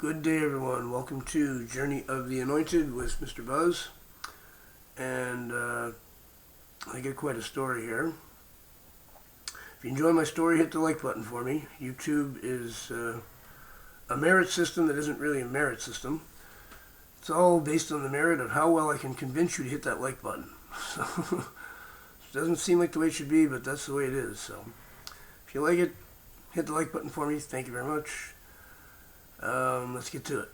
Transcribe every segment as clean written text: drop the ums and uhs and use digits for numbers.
Good day, everyone. Welcome to Journey of the Anointed with Mr. Buzz. And I get quite a story here. If you enjoy my story, hit the like button for me. YouTube is a merit system that isn't really a merit system. It's all based on the merit of how well I can convince you to hit that like button. So it doesn't seem like the way it should be, but that's the way it is. So if you like it, hit the like button for me. Thank you very much. Let's get to it.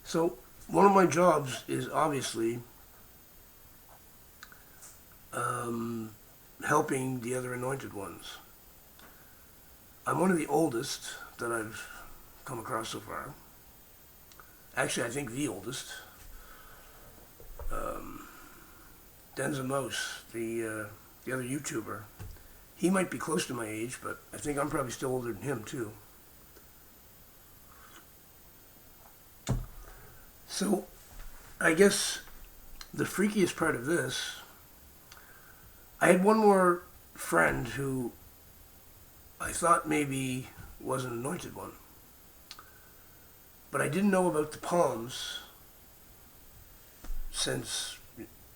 So one of my jobs is obviously helping the other anointed ones. I'm one of the oldest that I've come across so far. Actually, I think the oldest. Denza Mose, the other YouTuber, he might be close to my age, but I think I'm probably still older than him too. So, I guess the freakiest part of this, I had one more friend who I thought maybe was an anointed one. But I didn't know about the palms since,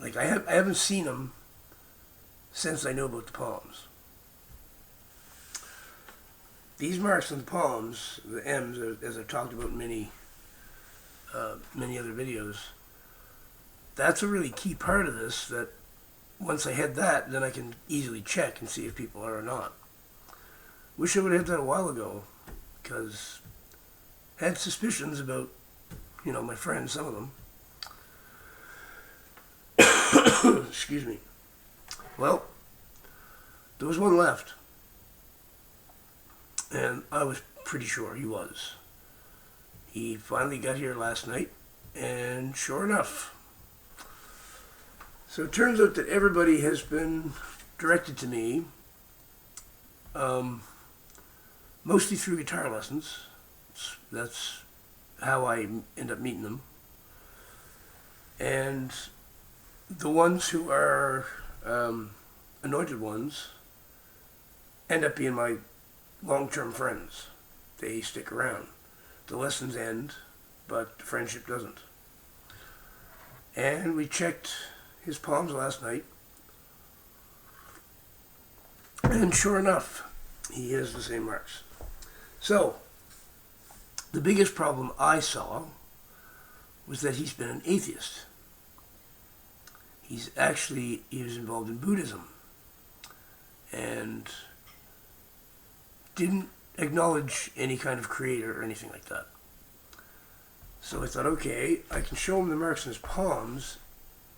I haven't seen them since I knew about the palms. These marks on the palms, the M's, as I've talked about in many other videos, that's a really key part of this, that once I had that, then I can easily check and see if people are or not. Wish I would have had that a while ago, because I had suspicions about, my friends, some of them. Excuse me. Well, there was one left. And I was pretty sure he was. He finally got here last night, and sure enough. So it turns out that everybody has been directed to me, mostly through guitar lessons. That's how I end up meeting them. And the ones who are anointed ones end up being my long-term friends. They stick around. The lessons end, but the friendship doesn't. And we checked his palms last night, and sure enough, he has the same marks. So, the biggest problem I saw was that he's been an atheist. He was involved in Buddhism, and didn't acknowledge any kind of creator or anything like that. So I thought, okay, I can show him the marks on his palms.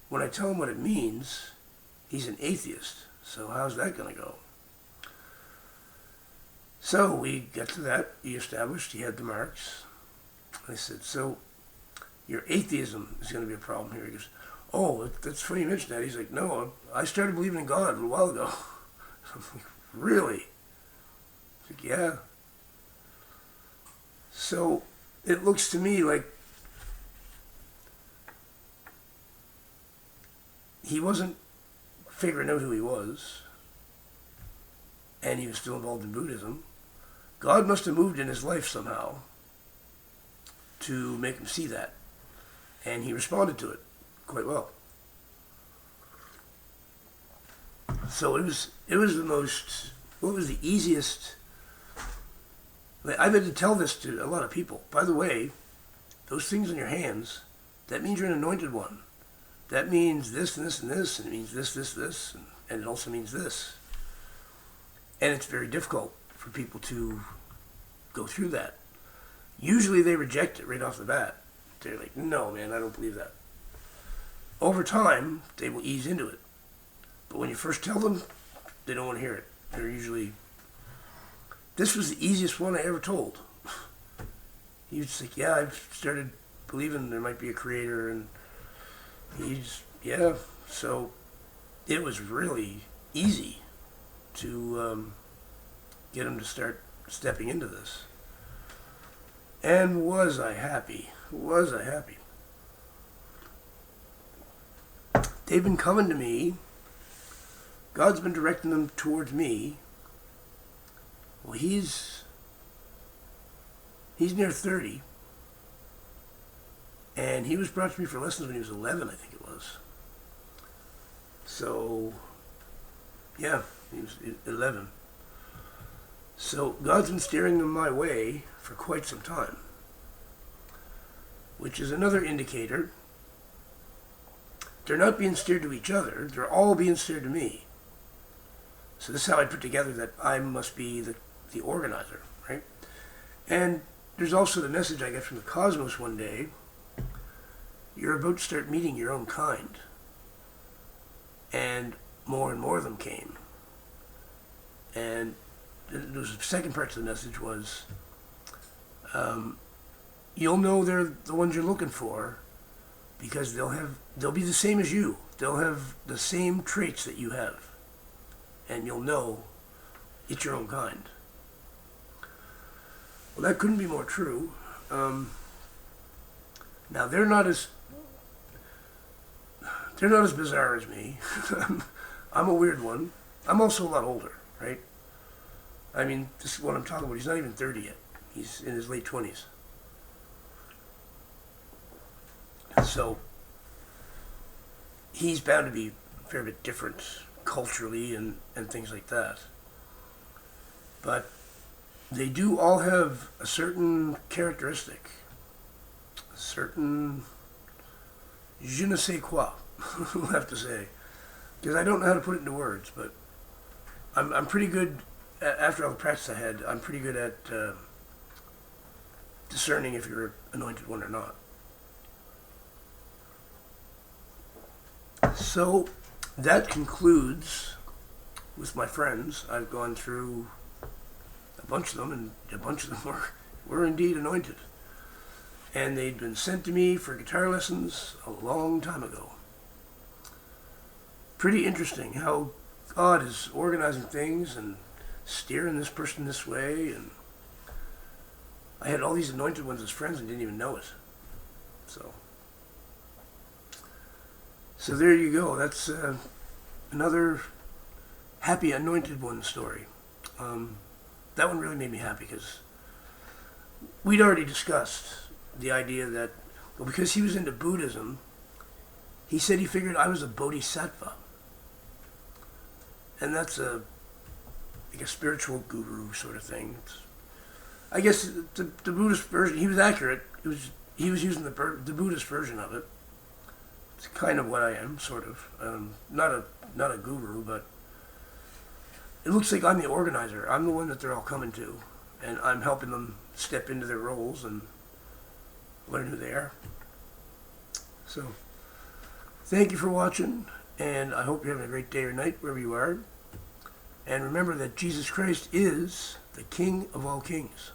When I tell him what it means, he's an atheist. So how's that going to go? So we got to that. He established he had the marks. I said, so your atheism is going to be a problem here. He goes, oh, that's funny you mentioned that. He's like, no, I started believing in God a little while ago. I'm like, really? He's like, yeah. So it looks to me like he wasn't figuring out who he was, and he was still involved in Buddhism. God must have moved in his life somehow to make him see that, and he responded to it quite well. So it was the easiest. I've had to tell this to a lot of people. By the way, those things in your hands, that means you're an anointed one. That means this and this and this, and it means this, and it also means this. And it's very difficult for people to go through that. Usually they reject it right off the bat. They're like, no, man, I don't believe that. Over time, they will ease into it. But when you first tell them, they don't want to hear it. They're usually... This was the easiest one I ever told. He was like, yeah, I've started believing there might be a creator, and so it was really easy to get him to start stepping into this. And was I happy? Was I happy? They've been coming to me. God's been directing them towards me. Well, he's He's near 30. And he was brought to me for lessons when he was 11, I think it was. So, yeah, he was 11. So God's been steering them my way for quite some time, which is another indicator. They're not being steered to each other. They're all being steered to me. So this is how I put together that I must be the organizer, right? And there's also the message I get from the cosmos one day. You're about to start meeting your own kind. And more of them came. And the second part to the message was, you'll know they're the ones you're looking for because they'll be the same as you. They'll have the same traits that you have. And you'll know it's your own kind. Well, that couldn't be more true. Now, they're not as bizarre as me. I'm a weird one. I'm also a lot older, right? I mean, this is what I'm talking about. He's not even 30 yet. He's in his late 20s. So, he's bound to be a fair bit different culturally and things like that. But they do all have a certain characteristic, a certain je ne sais quoi, we'll have to say. Because I don't know how to put it into words, but I'm pretty good, after all the practice I had, I'm pretty good at discerning if you're an anointed one or not. So that concludes with my friends. I've gone through a bunch of them, and a bunch of them were indeed anointed. And they'd been sent to me for guitar lessons a long time ago. Pretty interesting how God is organizing things and steering this person this way. And I had all these anointed ones as friends and didn't even know it. So there you go. That's another happy anointed one story. That one really made me happy because we'd already discussed the idea that, well, because he was into Buddhism, he said he figured I was a bodhisattva. And that's like a spiritual guru sort of thing. I guess the Buddhist version, he was accurate. He was using the Buddhist version of it. It's kind of what I am, sort of. Not a guru, but it looks like I'm the organizer. I'm the one that they're all coming to, and I'm helping them step into their roles and learn who they are. So, thank you for watching, and I hope you're having a great day or night wherever you are. And remember that Jesus Christ is the King of all kings.